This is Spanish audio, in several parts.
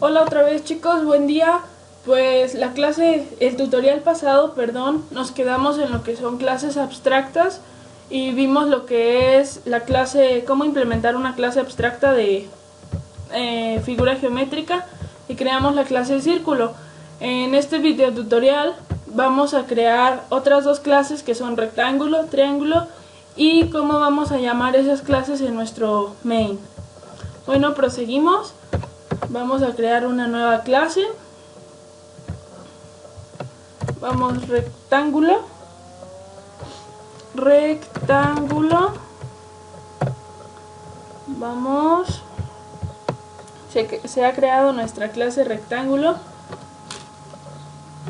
Hola otra vez chicos, buen día. Pues el tutorial pasado, nos quedamos en lo que son clases abstractas y vimos lo que es la clase, cómo implementar una clase abstracta de figura geométrica y creamos la clase de círculo. En este video tutorial vamos a crear otras dos clases que son rectángulo, triángulo y cómo vamos a llamar esas clases en nuestro main. Bueno, proseguimos. Vamos a crear una nueva clase. Vamos, rectángulo. Vamos. Se ha creado nuestra clase rectángulo.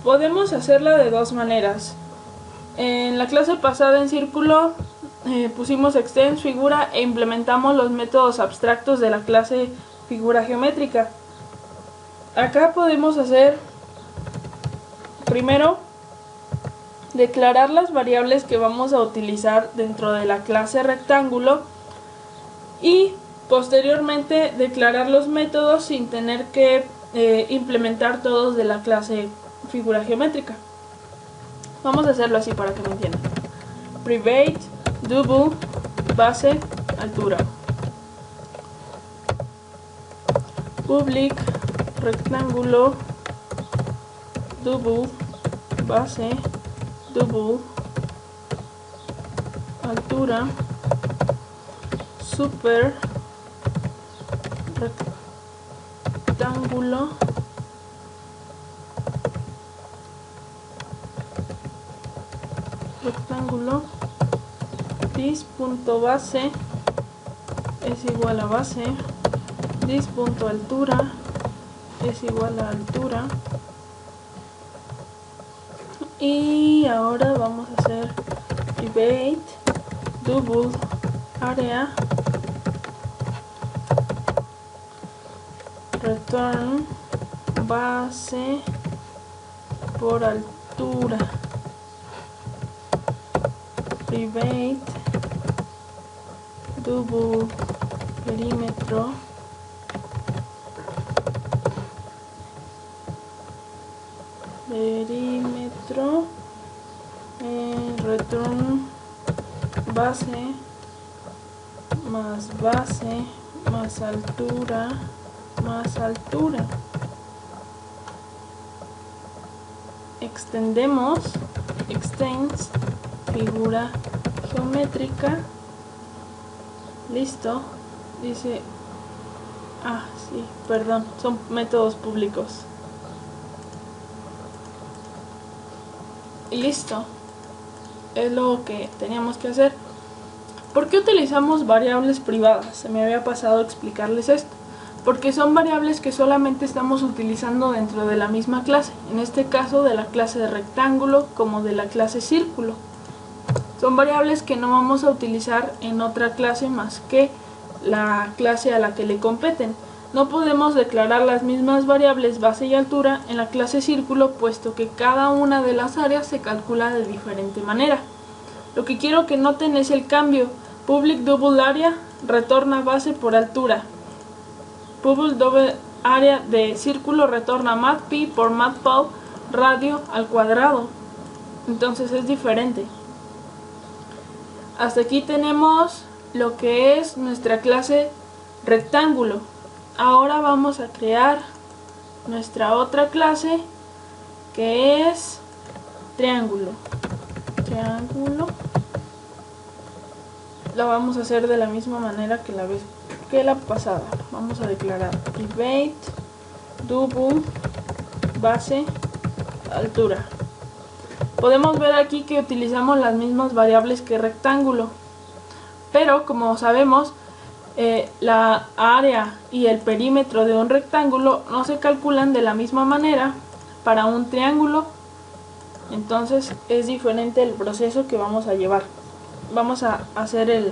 Podemos hacerla de dos maneras. En la clase pasada en círculo pusimos extends, figura e implementamos los métodos abstractos de la clase figura geométrica. Acá podemos hacer primero declarar las variables que vamos a utilizar dentro de la clase rectángulo y posteriormente declarar los métodos sin tener que implementar todos de la clase figura geométrica. Vamos a hacerlo así para que me entiendan. Private, double, base, altura. Public, rectángulo, double, base, double, altura, super, rectángulo, this.base es igual a base, this.altura es igual a altura. Y ahora vamos a hacer private, double, area, return, base por altura, private, double, perímetro, return, base más altura más altura. Extendemos, extends, figura geométrica. Listo. Dice, sí, perdón, son métodos públicos. Y listo. Es lo que teníamos que hacer. ¿Por qué utilizamos variables privadas? Se me había pasado explicarles esto. Porque son variables que solamente estamos utilizando dentro de la misma clase. En este caso de la clase de rectángulo como de la clase círculo. Son variables que no vamos a utilizar en otra clase más que la clase a la que le competen. No podemos declarar las mismas variables base y altura en la clase círculo, puesto que cada una de las áreas se calcula de diferente manera. Lo que quiero que noten es el cambio. Public double area retorna base por altura. Public double area de círculo retorna matp por matpal radio al cuadrado. Entonces es diferente. Hasta aquí tenemos lo que es nuestra clase rectángulo. Ahora vamos a crear nuestra otra clase que es triángulo. La vamos a hacer de la misma manera que la pasada. Vamos a declarar private, double, base, altura. Podemos ver aquí que utilizamos las mismas variables que rectángulo, pero como sabemos la área y el perímetro de un rectángulo no se calculan de la misma manera para un triángulo. Entonces es diferente el proceso que vamos a llevar. Vamos a hacer el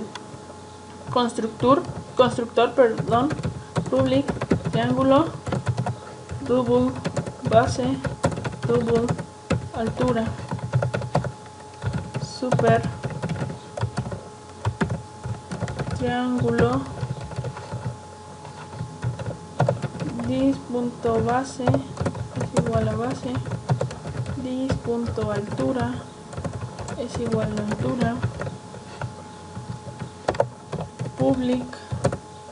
constructor, public, triángulo, double, base, double, altura, super, triángulo, dis.base es igual a base, dis.altura es igual a altura, public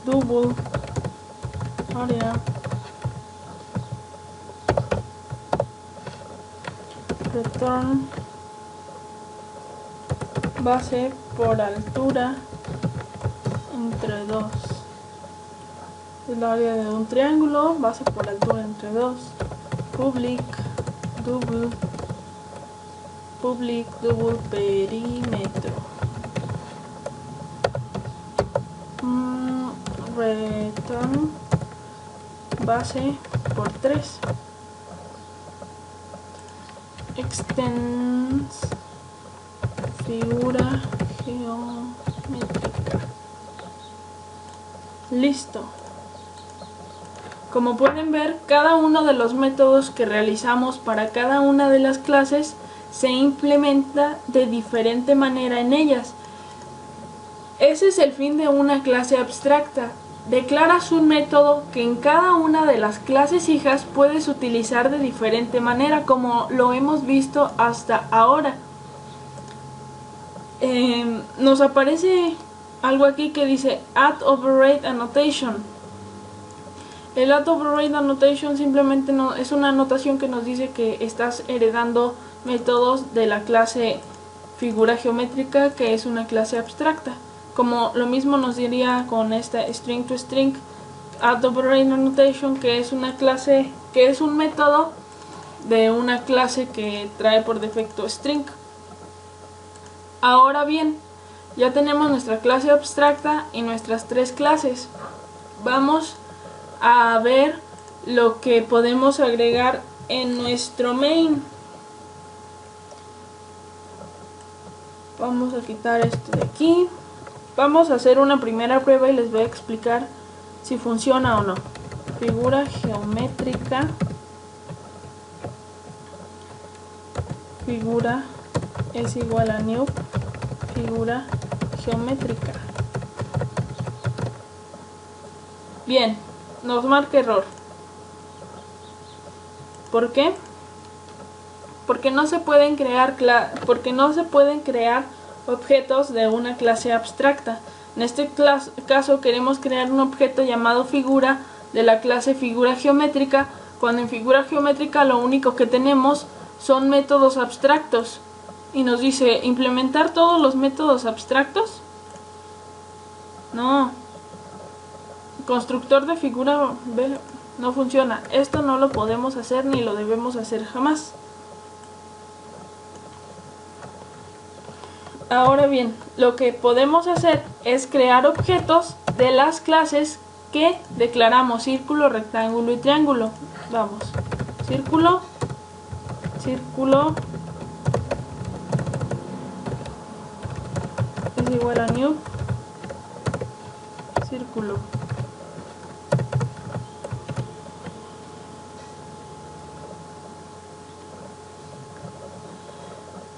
double area return base por altura entre 2. El área de un triángulo, base por altura entre 2. Public double perímetro. Return base por 3. Extends figura geométrica. Listo. Como pueden ver, cada uno de los métodos que realizamos para cada una de las clases se implementa de diferente manera en ellas. Ese es el fin de una clase abstracta. Declaras un método que en cada una de las clases hijas puedes utilizar de diferente manera, como lo hemos visto hasta ahora. Nos aparece algo aquí que dice add override annotation. El add override annotation simplemente es una anotación que nos dice que estás heredando métodos de la clase figura geométrica, que es una clase abstracta. Como lo mismo nos diría con esta string to string add override annotation, que es una clase, que es un método de una clase que trae por defecto string. Ahora bien, ya tenemos nuestra clase abstracta y nuestras 3 clases. Vamos a ver lo que podemos agregar en nuestro main. Vamos a quitar esto de aquí. Vamos a hacer una primera prueba y les voy a explicar si funciona o no. Figura geométrica. Figura es igual a new figura geométrica. Bien, nos marca error. ¿Por qué? Porque no se pueden crear objetos de una clase abstracta. En este caso queremos crear un objeto llamado figura de la clase figura geométrica, cuando en figura geométrica lo único que tenemos son métodos abstractos. Y nos dice, ¿implementar todos los métodos abstractos? No. El constructor de figura no funciona. Esto no lo podemos hacer ni lo debemos hacer jamás. Ahora bien, lo que podemos hacer es crear objetos de las clases que declaramos: círculo, rectángulo y triángulo. Vamos, círculo, círculo es igual a new círculo.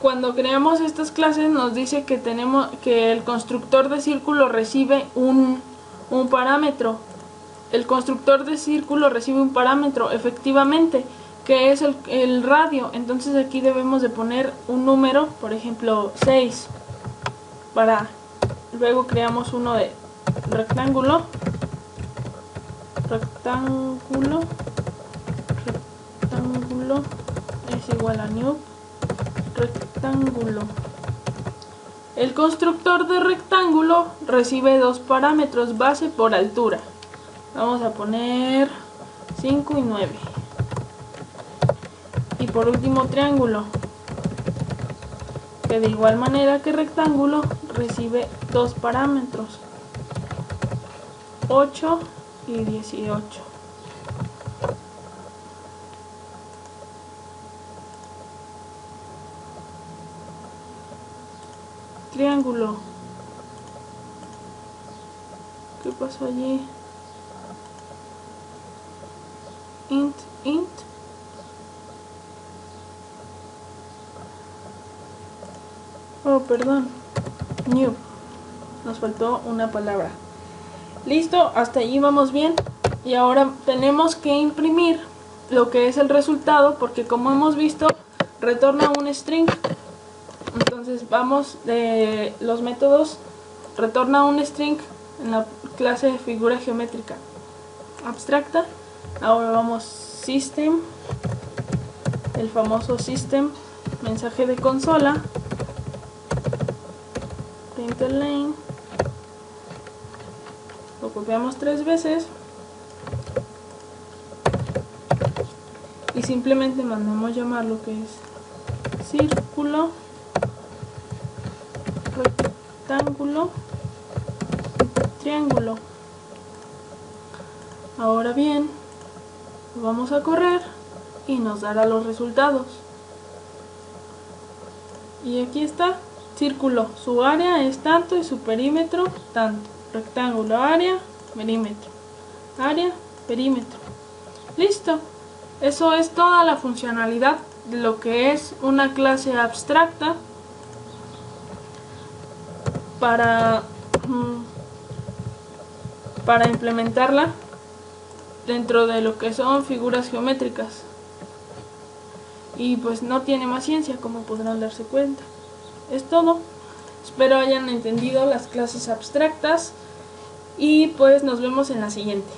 Cuando creamos estas clases nos dice que el constructor de círculo recibe un parámetro. El constructor de círculo recibe un parámetro, efectivamente, que es el radio. Entonces aquí debemos de poner un número, por ejemplo 6. Luego creamos uno de rectángulo. Rectángulo es igual a new rectángulo. El constructor de rectángulo recibe 2 parámetros: base por altura. Vamos a poner 5 y 9. Y por último triángulo, que de igual manera que rectángulo recibe 2 parámetros: 8 y 18. Triángulo. ¿Qué pasó allí? Int. Oh, perdón. New. Nos faltó una palabra. Listo, hasta allí vamos bien. Y ahora tenemos que imprimir lo que es el resultado, porque como hemos visto, retorna un string. Entonces vamos de los métodos, retorna un string en la clase de figura geométrica abstracta. Ahora vamos system, el famoso system, mensaje de consola, println, lo copiamos 3 veces y simplemente mandamos llamar lo que es círculo, rectángulo, triángulo. Ahora bien, lo vamos a correr y nos dará los resultados. Y aquí está, círculo, su área es tanto y su perímetro tanto. Rectángulo, área, perímetro. Listo. Eso es toda la funcionalidad de lo que es una clase abstracta para implementarla dentro de lo que son figuras geométricas. Y pues no tiene más ciencia, como podrán darse cuenta. Es todo. Espero hayan entendido las clases abstractas y pues nos vemos en la siguiente.